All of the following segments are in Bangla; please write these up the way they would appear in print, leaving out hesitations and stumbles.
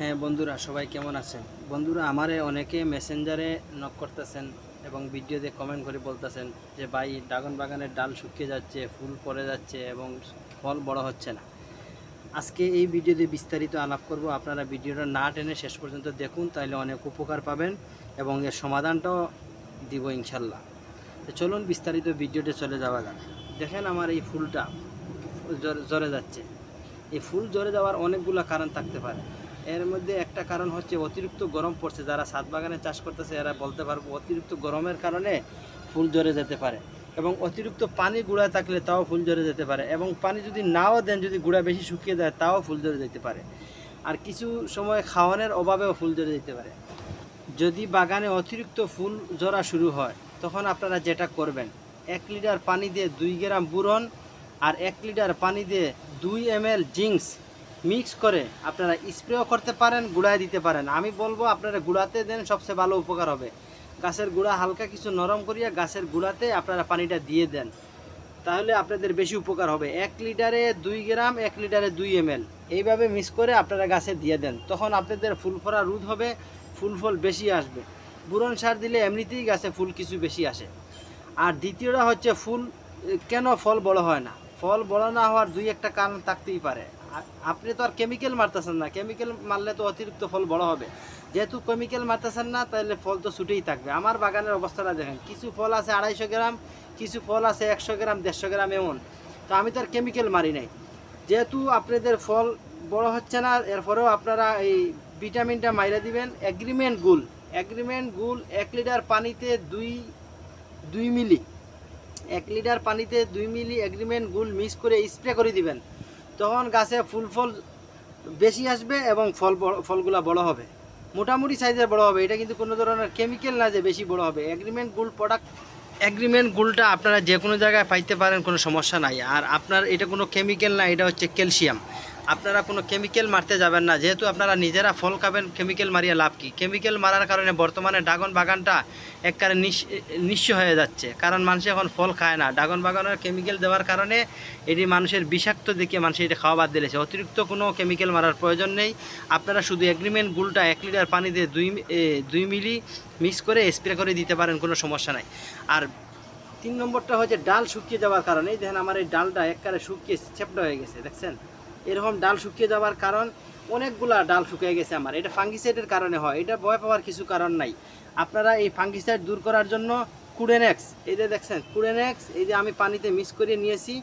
হ্যাঁ বন্ধুরা, সবাই কেমন আছেন? বন্ধুরা, আমারে অনেকে মেসেঞ্জারে নক করতেছেন এবং ভিডিওতে কমেন্ট করে বলতেছেন যে ভাই, ড্রাগন বাগানের ডাল শুকিয়ে যাচ্ছে, ফুল পড়ে যাচ্ছে এবং ফল বড় হচ্ছে না। আজকে এই ভিডিওতে বিস্তারিত আলাপ করব। আপনারা ভিডিওটা না টেনে শেষ পর্যন্ত দেখুন, তাহলে অনেক উপকার পাবেন এবং এর সমাধানটাও দিব ইনশাল্লাহ। তো চলুন বিস্তারিত ভিডিওতে চলে যাওয়া যাক। দেখেন আমার এই ফুলটা জ্বরে যাচ্ছে। এই ফুল জ্বরে যাওয়ার অনেকগুলো কারণ থাকতে পারে। এর মধ্যে একটা কারণ হচ্ছে অতিরিক্ত গরম পড়ছে। যারা ছাদ বাগানে চাষ করতেছে এরা বলতে পারবো অতিরিক্ত গরমের কারণে ফুল জ্বরে যেতে পারে, এবং অতিরিক্ত পানি গুঁড়া থাকলে তাও ফুল জ্বরে যেতে পারে, এবং পানি যদি নাও দেন, যদি গুঁড়া বেশি শুকিয়ে যায় তাও ফুল জ্বরে যেতে পারে। আর কিছু সময় খাওয়ানোর অভাবেও ফুল জ্বরে যেতে পারে। যদি বাগানে অতিরিক্ত ফুল ঝরা শুরু হয়, তখন আপনারা যেটা করবেন, 1 লিটার পানি দিয়ে 2 গ্রাম বোরন আর 1 লিটার পানি দিয়ে 2 ml জিঙ্কস মিক্স করে আপনারা স্প্রেও করতে পারেন, গুঁড়ায় দিতে পারেন। আমি বলবো আপনারা গুঁড়াতে দেন, সবচেয়ে ভালো উপকার হবে। গাছের গুঁড়া হালকা কিছু নরম করিয়া গাছের গুঁড়াতে আপনারা পানিটা দিয়ে দেন, তাহলে আপনাদের বেশি উপকার হবে। 1 লিটারে 2 গ্রাম, 1 লিটারে 2 ml এইভাবে মিক্স করে আপনারা গাছে দিয়ে দেন, তখন আপনাদের ফুল ফোড়া রোধ হবে, ফুল ফল বেশি আসবে। বোরন সার দিলে এমনিতেই গাছে ফুল কিছু বেশি আসে। আর দ্বিতীয়টা হচ্ছে ফুল কেন ফল বড় হয় না। ফল বড় না হওয়ার 2-1টা কারণ থাকতেই পারে। আপনি তো আর কেমিক্যাল মারতেছেন না, কেমিক্যাল মারলে তো অতিরিক্ত ফল বড় হবে। যেহেতু কেমিক্যাল মারতেছেন না, তাহলে ফল তো ছুটেই থাকবে। আমার বাগানের অবস্থাটা দেখেন, কিছু ফল আছে 250 গ্রাম, কিছু ফল আছে 100 গ্রাম, 150 গ্রাম এমন। তো আমি তো আর কেমিক্যাল মারি নাই। যেহেতু আপনাদের ফল বড় হচ্ছে না, এরপরেও আপনারা এই ভিটামিনটা মাইরা দিবেন। এগ্রিমেন্ট গুল 1 লিটার পানিতে 2 মিলি, 1 লিটার পানিতে 2 মিলি এগ্রিমেন্ট গুল মিক্স করে স্প্রে করে দিবেন। তখন গাছে ফল বেশি আসবে এবং ফলগুলা বড় হবে, মোটামুটি সাইজের বড় হবে। এটা কিন্তু কোনো ধরনের কেমিক্যাল না যে বেশি বড় হবে। এগ্রিমেন্ট গুলটা আপনারা যে কোনো জায়গায় পাইতে পারেন, কোনো সমস্যা নাই। আর আপনার এটা কোনো কেমিক্যাল না, এটা হচ্ছে ক্যালসিয়াম। আপনারা কোনো কেমিক্যাল মারতে যাবেন না, যেহেতু আপনারা নিজেরা ফল খাবেন। কেমিক্যাল মারিয়া লাভ কি? কেমিক্যাল মারার কারণে বর্তমানে ড্রাগন বাগানটা একবারে নিঃস্ব হয়ে যাচ্ছে, কারণ মানুষ এখন ফল খায় না। ড্রাগন বাগানের কেমিক্যাল দেওয়ার কারণে এটি মানুষের বিষাক্ত দেখে মানুষ এটা খাওয়া বাদ দিয়েছে। অতিরিক্ত কোনো কেমিক্যাল মারার প্রয়োজন নেই। আপনারা শুধু এগ্রিমেন্ট গুলটা 1 লিটার পানি দিয়ে 2 মিলি মিক্স করে স্প্রে করে দিতে পারেন, কোনো সমস্যা নাই। আর 3 নম্বরটা হচ্ছে ডাল শুকিয়ে যাওয়ার কারণে। দেখেন আমার এই ডালটা একবারে শুকিয়ে চ্যাপ্টা হয়ে গেছে, দেখছেন? এরকম ডাল শুকিয়ে যাওয়ার কারণ, অনেকগুলা ডাল শুকিয়ে গেছে আমার। এটা ফাঙ্গিসাইডের কারণে হয়, এটা ভয় পাওয়ার কিছু কারণ নাই। আপনারা এই ফাঙ্গিসাইড দূর করার জন্য কুডেনেক্স, এই যে দেখছেন কুডেনেক্স, এই যে আমি পানিতে মিক্স করে নিয়েছি।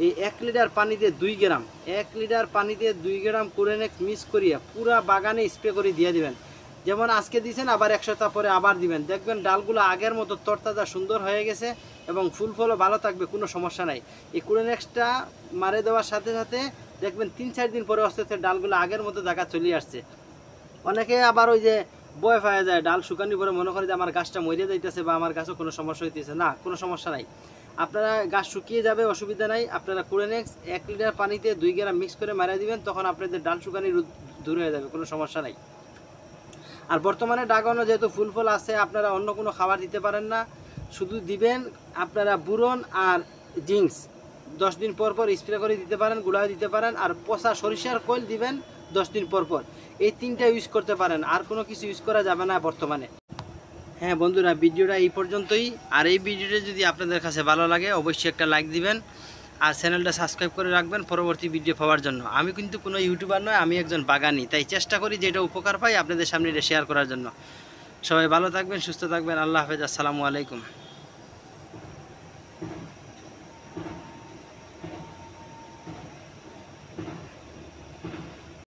এই 1 লিটার পানিতে 2 গ্রাম, 1 লিটার পানিতে 2 গ্রাম কুডেনেক্স মিক্স করিয়ে পুরা বাগানে স্প্রে করে দিয়ে দিবেন। যেমন আজকে দিয়েছেন, আবার 1 সপ্তাহ পরে আবার দিবেন। দেখবেন ডালগুলো আগের মতো তরতাজা সুন্দর হয়ে গেছে এবং ফুল ফলও ভালো থাকবে, কোনো সমস্যা নাই। এই কুডেনেক্সটা মারে দেওয়ার সাথে সাথে দেখবেন 3-4 দিন পরে আস্তে আস্তে ডালগুলো আগের মতো জায়গা চলে আসছে। অনেকে আবার ওই যে বয় পাওয়া যায়, ডাল শুকানি পরে মনে করে যে আমার গাছটা মরে যাইতেছে বা আমার গাছও কোনো সমস্যা হইতেছে। না, কোনো সমস্যা নাই। আপনারা গাছ শুকিয়ে যাবে, অসুবিধা নাই। আপনারা কুডেনেক্স 1 লিটার পানিতে 2 গ্রাম মিক্স করে মারা দিবেন, তখন আপনাদের ডাল শুকানি দূর হয়ে যাবে, কোনো সমস্যা নাই। আর বর্তমানে ড্রাগনও যেহেতু ফুল ফল আছে, আপনারা অন্য কোনো খাবার দিতে পারেন না, শুধু দিবেন আপনারা বুরন আর জিঙ্কস। 10 দিন পর পর স্প্রে করে দিতে পারেন, গুঁড়ায় দিতে পারেন। আর পচা সরিষার কোল দিবেন 10 দিন পর পর। এই 3টা ইউজ করতে পারেন, আর কোনো কিছু ইউজ করা যাবে না বর্তমানে। হ্যাঁ বন্ধুরা, ভিডিওটা এই পর্যন্তই। আর এই ভিডিওটা যদি আপনাদের কাছে ভালো লাগে, অবশ্যই একটা লাইক দিবেন আর চ্যানেলটা সাবস্ক্রাইব করে রাখবেন পরবর্তী ভিডিও পাওয়ার জন্য। আমি কিন্তু কোনো ইউটিউবার নয়, আমি একজন বাগানি, তাই চেষ্টা করি যেটা উপকার পাই আপনাদের সামনে এটা শেয়ার করার জন্য। সবাই ভালো থাকবেন, সুস্থ থাকবেন। আল্লাহ হাফেজ, আসসালামু আলাইকুম।